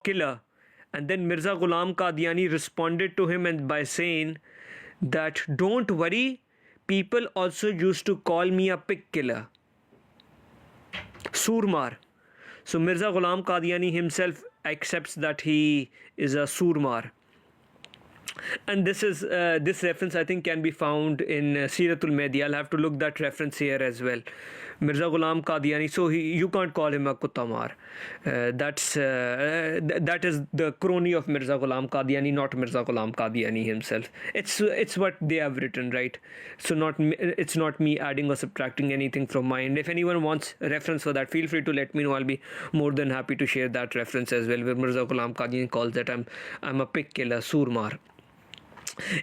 killer. And then Mirza Ghulam Qadiani responded to him and by saying that don't worry, people also used to call me a pig killer. Surmar. So Mirza Ghulam Qadiani himself accepts that he is a Surmar. And this reference I think can be found in Siratul Mahdi. I'll have to look that reference here as well. Mirza Ghulam Qadiani. So you can't call him a Kuttamar. That is the crony of Mirza Ghulam Qadiani, not Mirza Ghulam Qadiani himself. It's what they have written, right? So it's not me adding or subtracting anything from my end. If anyone wants reference for that, feel free to let me know. I'll be more than happy to share that reference as well, where Mirza Ghulam Qadiani calls that I'm a pig killer, Surmar.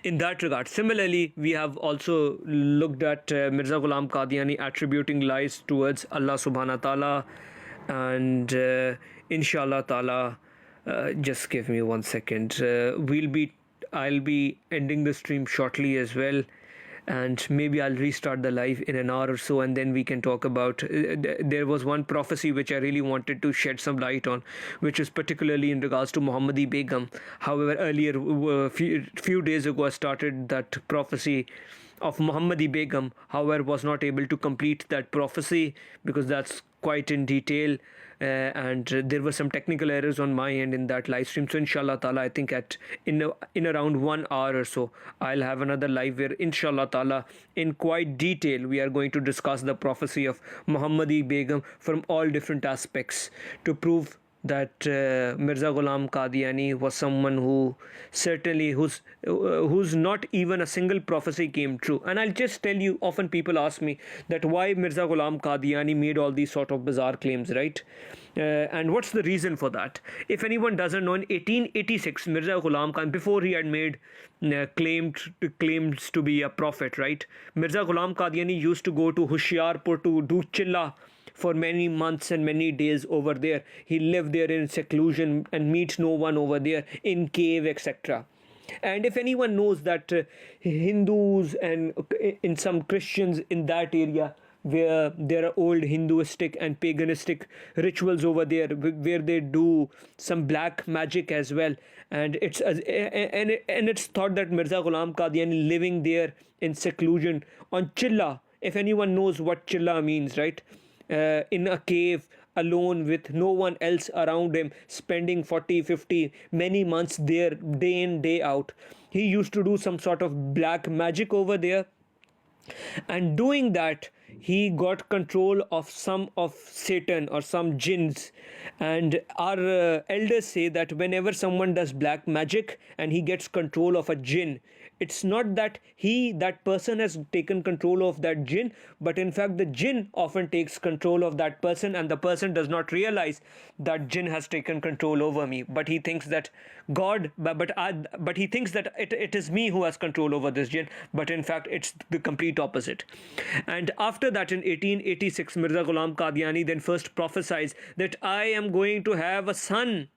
In that regard, similarly, we have also looked at Mirza Ghulam Qadiani attributing lies towards Allah subhanahu wa ta'ala, and inshallah ta'ala, just give me 1 second. I'll be ending the stream shortly as well, and maybe I'll restart the live in an hour or so, and then we can talk about there was one prophecy which I really wanted to shed some light on, which is particularly in regards to Muhammadi Begum. However, earlier few days ago I started that prophecy of Muhammadi Begum, however was not able to complete that prophecy because that's quite in detail, and there were some technical errors on my end in that live stream. So inshallah ta'ala, I think in around 1 hour or so, I'll have another live where inshallah ta'ala in quite detail we are going to discuss the prophecy of Muhammadi Begum from all different aspects to prove that Mirza Ghulam Qadiani was someone who certainly whose not even a single prophecy came true. And I'll just tell you, often people ask me that why Mirza Ghulam Qadiani made all these sort of bizarre claims, right? And what's the reason for that? If anyone doesn't know, in 1886 Mirza Ghulam Khan, before he had made claims to be a prophet, right, Mirza Ghulam Qadiani used to go to Hoshiarpur to do chilla for many months and many days over there. He lived there in seclusion and meet no one over there in cave, etc. And if anyone knows that Hindus and in some Christians in that area, where there are old Hinduistic and paganistic rituals over there, where they do some black magic as well, and it's thought that Mirza Ghulam Qadiani living there in seclusion on chilla. If anyone knows what chilla means, right? In a cave alone with no one else around him, spending 40, 50, many months there, day in, day out. He used to do some sort of black magic over there, and doing that he got control of some of Satan or some jinns. And our elders say that whenever someone does black magic and he gets control of a jinn, it's not that that person has taken control of that jinn, but in fact the jinn often takes control of that person, and the person does not realize that jinn has taken control over me, but he thinks that but he thinks that it is me who has control over this jinn, but in fact it's the complete opposite. And after that, in 1886, Mirza Ghulam Qadiani then first prophesies that I am going to have a son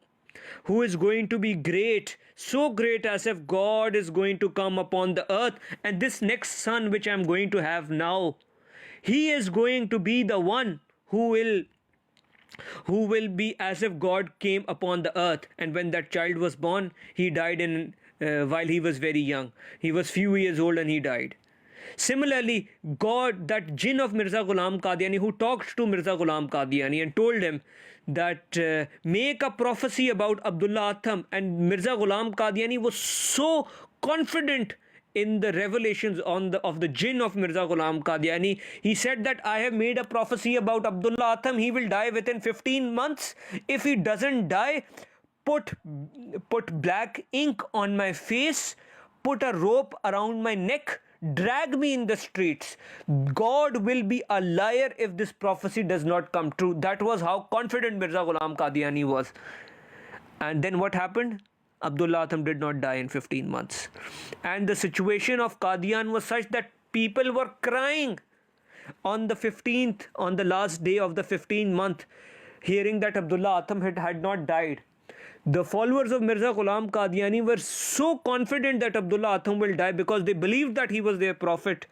who is going to be great, so great as if God is going to come upon the earth, and this next son which I am going to have now, he is going to be the one who will be as if God came upon the earth. And when that child was born, he died while he was very young. He was few years old and he died. Similarly, God, that jinn of Mirza Ghulam Qadiani who talked to Mirza Ghulam Qadiani and told him that make a prophecy about Abdullah Atham, and Mirza Ghulam Qadiani was so confident in the revelations of the jinn of Mirza Ghulam Qadiani. He said that I have made a prophecy about Abdullah Atham, he will die within 15 months. If he doesn't die, put black ink on my face, put a rope around my neck, drag me in the streets. God will be a liar if this prophecy does not come true. That was how confident Mirza Ghulam Qadiani was. And then what happened? Abdullah Atham did not die in 15 months. And the situation of Qadian was such that people were crying on the 15th, on the last day of the 15th month, hearing that Abdullah Atham had not died. The followers of Mirza Ghulam Qadiani were so confident that Abdullah Atham will die because they believed that he was their prophet.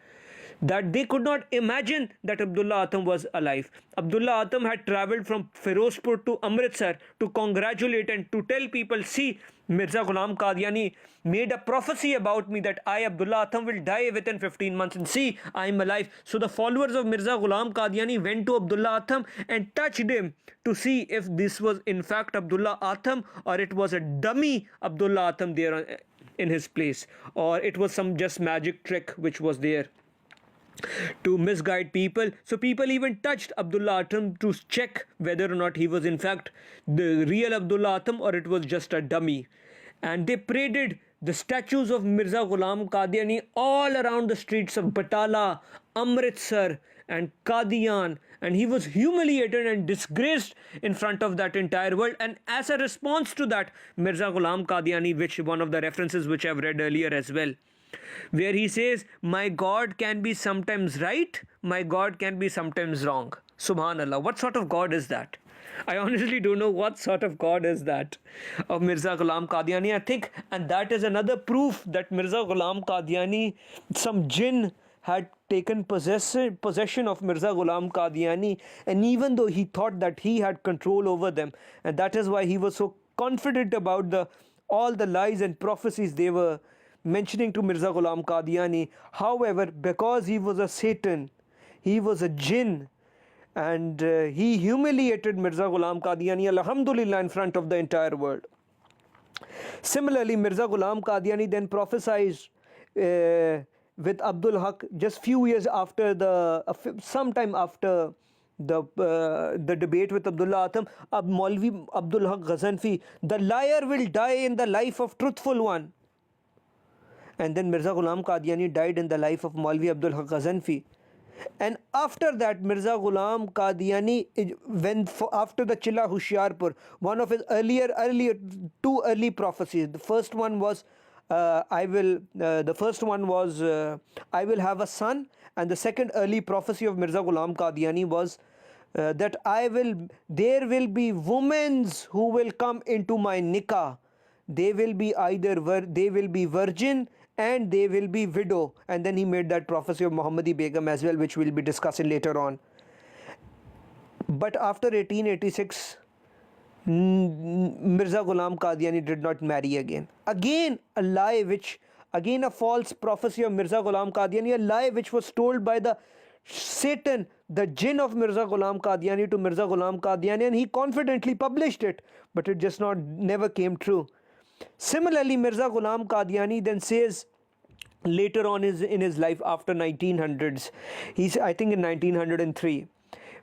that they could not imagine that Abdullah Atam was alive. Abdullah Atam had traveled from Firozpur to Amritsar to congratulate and to tell people, see, Mirza Ghulam Qadiani made a prophecy about me that I, Abdullah Atam, will die within 15 months, and see, I am alive. So the followers of Mirza Ghulam Qadiani went to Abdullah Atam and touched him to see if this was in fact Abdullah Atam or it was a dummy Abdullah Atam there in his place, or it was some just magic trick which was there to misguide people. So people even touched Abdullah Atam to check whether or not he was in fact the real Abdullah Atam or it was just a dummy. And they paraded the statues of Mirza Ghulam Qadiani all around the streets of Batala, Amritsar and Qadian, and he was humiliated and disgraced in front of that entire world. And as a response to that, Mirza Ghulam Qadiani, which one of the references which I've read earlier as well, where he says, my God can be sometimes right, my God can be sometimes wrong. Subhanallah, what sort of God is that? I honestly don't know what sort of God is that of Mirza Ghulam Qadiani, I think. And that is another proof that Mirza Ghulam Qadiani, some jinn had taken possession of Mirza Ghulam Qadiani, and even though he thought that he had control over them, and that is why he was so confident about all the lies and prophecies they were mentioning to Mirza Ghulam Qadiani. However, because he was a Satan, he was a jinn, and he humiliated Mirza Ghulam Qadiani, alhamdulillah, in front of the entire world. Similarly, Mirza Ghulam Qadiani then prophesied with Abdul Haq just few years after sometime after the debate with Abdullah Atam, Maulvi Abdul Haq Ghazanfi, the liar will die in the life of truthful one. And then Mirza Ghulam Qadiani died in the life of Maulvi Abdul Haq Ghazanfi. And after that, Mirza Ghulam Qadiani, after the Chilla Hoshiarpur, one of his two early prophecies. The first one was, I will have a son, and the second early prophecy of Mirza Ghulam Qadiani was that there will be women who will come into my nikah. They will be virgin and they will be widow. And then he made that prophecy of Muhammadi Begum as well, which we'll be discussing later on. But after 1886, Mirza Ghulam Qadiani did not marry again. Again a false prophecy of Mirza Ghulam Qadiani, a lie which was told by the Satan, the jinn of Mirza Ghulam Qadiani, to Mirza Ghulam Qadiani, and he confidently published it, but it just never came true. Similarly, Mirza Ghulam Qadiani then says later on in his life, after 1900s, I think in 1903,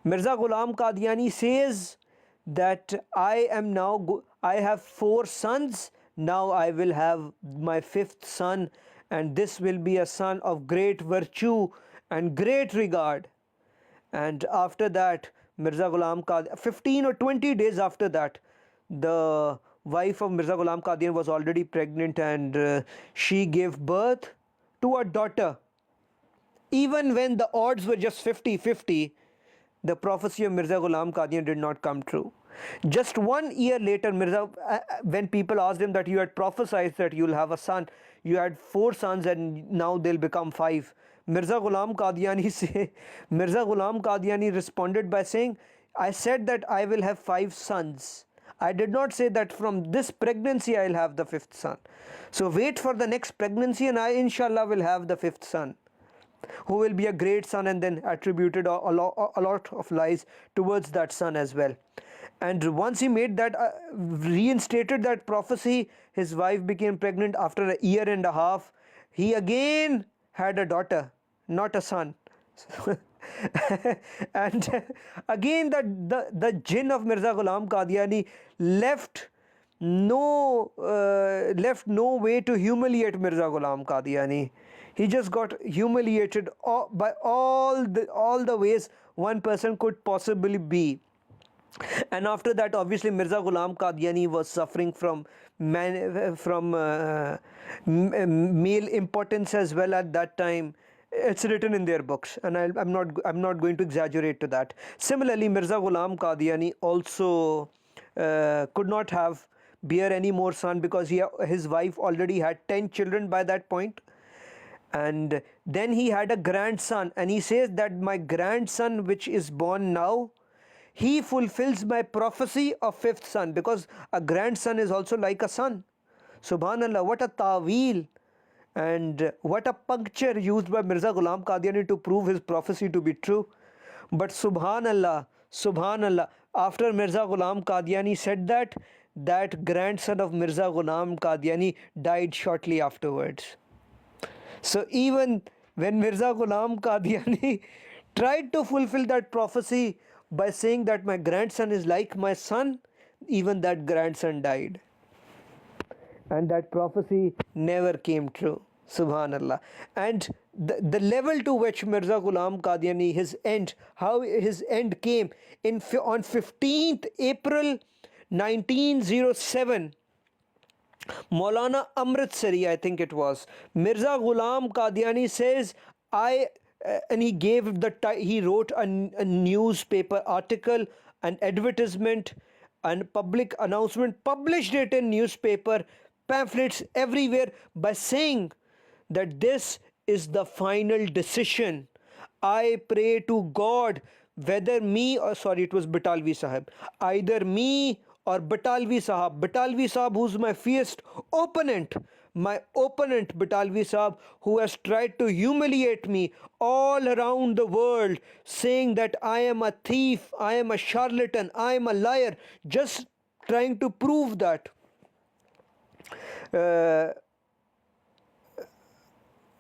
Mirza Ghulam Qadiani says that I have 4 sons, now I will have my 5th son, and this will be a son of great virtue and great regard. And after that, Mirza Ghulam Qadiani, 15 or 20 days after that, the wife of Mirza Ghulam Qadiani was already pregnant, and she gave birth to a daughter. Even when the odds were just 50-50, the prophecy of Mirza Ghulam Qadiani did not come true. Just 1 year later, when people asked him that you had prophesied that you will have a son, you had 4 sons and now they'll become 5. Mirza Ghulam Qadiani responded by saying, I said that I will have 5 sons. I did not say that from this pregnancy I will have the 5th son. So wait for the next pregnancy and I inshallah will have the 5th son, who will be a great son, and then attributed a lot of lies towards that son as well. And once he made that, reinstated that prophecy, his wife became pregnant after a year and a half. He again had a daughter, not a son. And again the jinn of Mirza Ghulam Qadiani left no way to humiliate Mirza Ghulam Qadiani. He just got humiliated by all the ways one person could possibly be. And after that, obviously, Mirza Ghulam Qadiani was suffering from male impotence as well at that time. It's written in their books, and I'm not going to exaggerate to that. Similarly, Mirza Ghulam Qadiani also could not bear any more son, because his wife already had 10 children by that point. And then he had a grandson, and he says that my grandson which is born now, he fulfills my prophecy of fifth son, because a grandson is also like a son. Subhanallah, what a ta'wil and what a puncture used by Mirza Ghulam Qadiani to prove his prophecy to be true. But Subhanallah, Subhanallah, after Mirza Ghulam Qadiani said that, that grandson of Mirza Ghulam Qadiani died shortly afterwards. So even when Mirza Ghulam Qadiani tried to fulfill that prophecy by saying that my grandson is like my son, even that grandson died. And that prophecy never came true. Subhanallah. And the level to which Mirza Ghulam Qadiani, his end, how his end came on 15th April 1907, Maulana Amritsari, I think it was, Mirza Ghulam Qadiani says, and he gave he wrote a newspaper article, an advertisement, and public announcement, published it in newspaper, pamphlets everywhere, by saying that this is the final decision. I pray to God, whether me or, sorry, it was Batalvi Sahib, either me or Batalvi Sahab, who's my fierce opponent, Batalvi Sahab, who has tried to humiliate me all around the world, saying that I am a thief, I am a charlatan, I am a liar, just trying to prove that.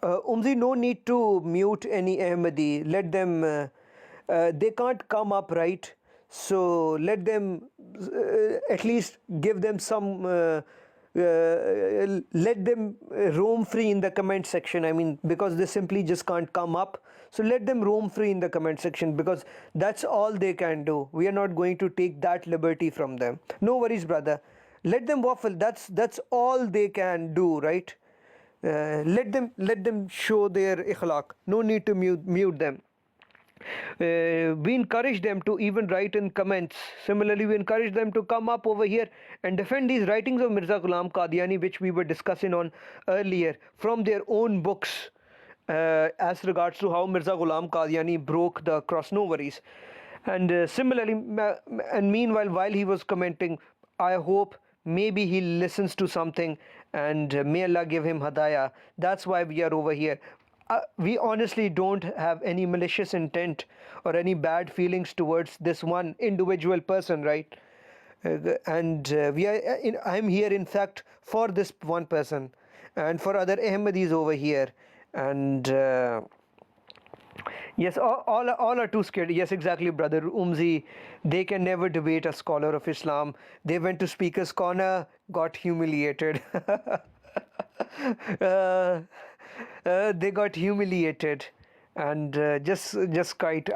Umzi, no need to mute any Ahmadi. Let them, they can't come up, right? So let them, at least give them some, let them roam free in the comment section. I mean, because they simply just can't come up. So let them roam free in the comment section, because that's all they can do. We are not going to take that liberty from them. No worries, brother. Let them waffle. That's all they can do, right? Let them show their ikhlaq. No need to mute them. We encourage them to even write in comments. Similarly, we encourage them to come up over here and defend these writings of Mirza Ghulam Qadiani, which we were discussing on earlier, from their own books, as regards to how Mirza Ghulam Qadiani broke the cross-novaries. And similarly, and meanwhile, while he was commenting, I hope maybe he listens to something, and may Allah give him hadayah. That's why we are over here. We honestly don't have any malicious intent or any bad feelings towards this one individual person, right? I'm here in fact for this one person and for other Ahmadis over here. And yes, all are too scared. Yes, exactly, brother Umzi. They can never debate a scholar of Islam. They went to Speaker's Corner, got humiliated. They got humiliated, and just quite,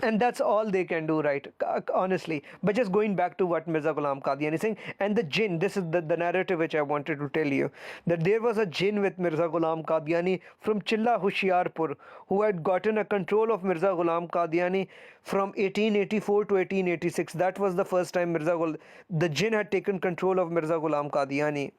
and that's all they can do, right? Honestly. But just going back to what Mirza Ghulam Qadiani is saying, and the jinn, this is the narrative which I wanted to tell you, that there was a jinn with Mirza Ghulam Qadiani from Chilla Hoshiarpur, who had gotten a control of Mirza Ghulam Qadiani from 1884 to 1886. That was the first time the jinn had taken control of Mirza Ghulam Qadiani.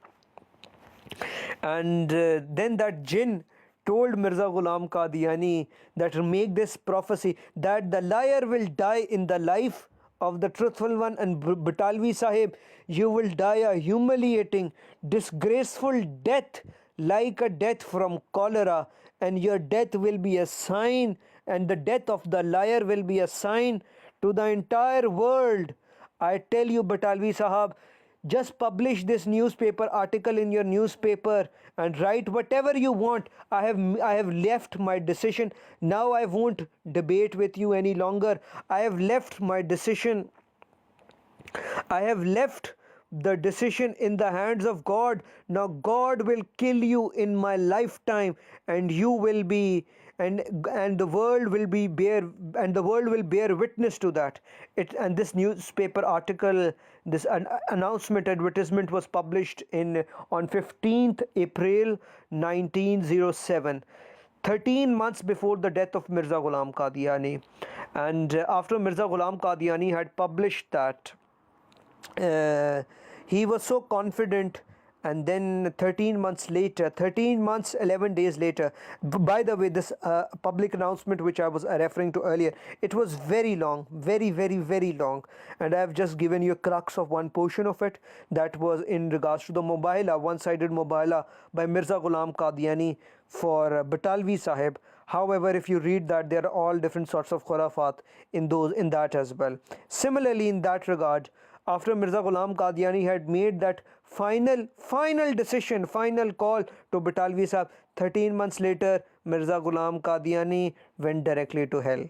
And then that jinn told Mirza Ghulam Qadiani that make this prophecy that the liar will die in the life of the truthful one, and Batalvi Sahib, you will die a humiliating, disgraceful death, like a death from cholera, and your death will be a sign, and the death of the liar will be a sign to the entire world. I tell you, Batalvi Sahab, just publish this newspaper article in your newspaper and write whatever you want. I have left my decision. Now I won't debate with you any longer. I have left my decision. I have left the decision in the hands of God. Now God will kill you in my lifetime, and you will be, and the world will bear witness to that. And this newspaper article, this announcement, advertisement, was published on 15th April 1907. 13 months before the death of Mirza Ghulam Qadiani. And after Mirza Ghulam Qadiani had published that, he was so confident and then 13 months later, 13 months 11 days later. By the way, this public announcement which I was referring to earlier, it was very long, very very long, and I have just given you a crux of one portion of it. That was in regards to the Mubala, one-sided Mubala by Mirza Ghulam Qadiani for Batalvi Sahib. However, if you read that, there are all different sorts of khurafat in that as well. Similarly, in that regard, after Mirza Ghulam Qadiani had made that final decision, final call to Batalvi Sahib, 13 months later, Mirza Ghulam Qadiani went directly to hell.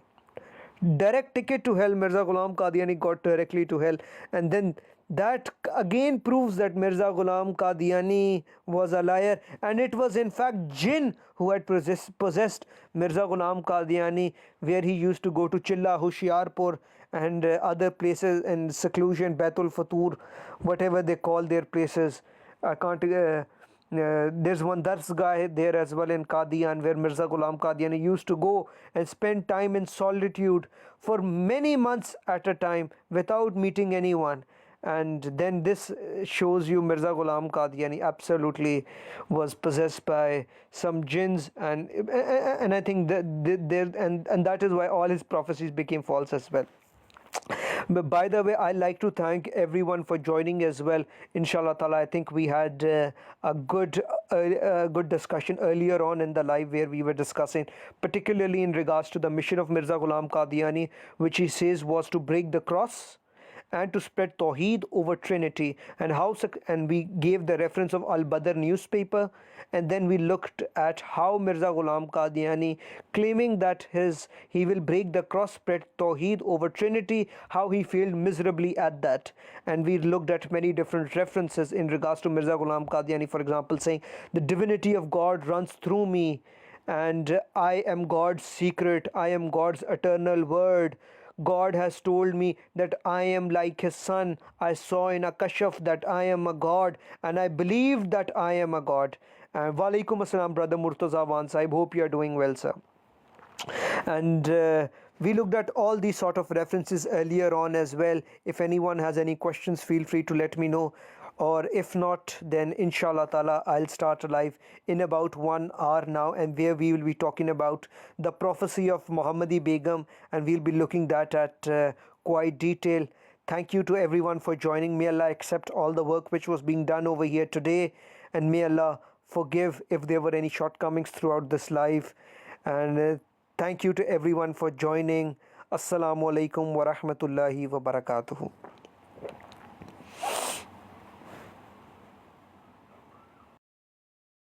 Direct ticket to hell. Mirza Ghulam Qadiani got directly to hell, and then that again proves that Mirza Ghulam Qadiani was a liar, and it was in fact jinn who had possessed Mirza Ghulam Qadiani, where he used to go to Chilla, Hoshiarpur, and other places in seclusion, Baitul Fatur, whatever they call their places. I can't. There's one Darsgah there as well in Qadian, where Mirza Ghulam Qadiani used to go and spend time in solitude for many months at a time without meeting anyone. And then this shows you Mirza Ghulam Qadiani absolutely was possessed by some jinns, and I think that there, and that is why all his prophecies became false as well. But by the way, I'd like to thank everyone for joining as well. Inshallah ta'ala, I think we had a good discussion earlier on in the live, where we were discussing particularly in regards to the mission of Mirza Ghulam Qadiani, which he says was to break the cross and to spread Tawheed over Trinity, and we gave the reference of Al-Badr newspaper, and then we looked at how Mirza Ghulam Qadiani, claiming that he will break the cross, spread Tawheed over Trinity, how he failed miserably at that. And we looked at many different references in regards to Mirza Ghulam Qadiani, for example, saying the divinity of God runs through me, and I am God's secret, I am God's eternal word. God has told me that I am like his son. I saw in a kashaf that I am a God, and I believed that I am a God. Walaikum assalam, brother Murtaza Wan Sahib. Hope you are doing well, sir. And we looked at all these sort of references earlier on as well. If anyone has any questions, feel free to let me know. Or if not, then inshallah ta'ala, I'll start live in about 1 hour now, and where we will be talking about the prophecy of Muhammadi Begum, and we'll be looking that at quite detail. Thank you to everyone for joining. May Allah accept all the work which was being done over here today, and may Allah forgive if there were any shortcomings throughout this live. And thank you to everyone for joining. Assalamu alaikum wa rahmatullahi wa barakatuhu.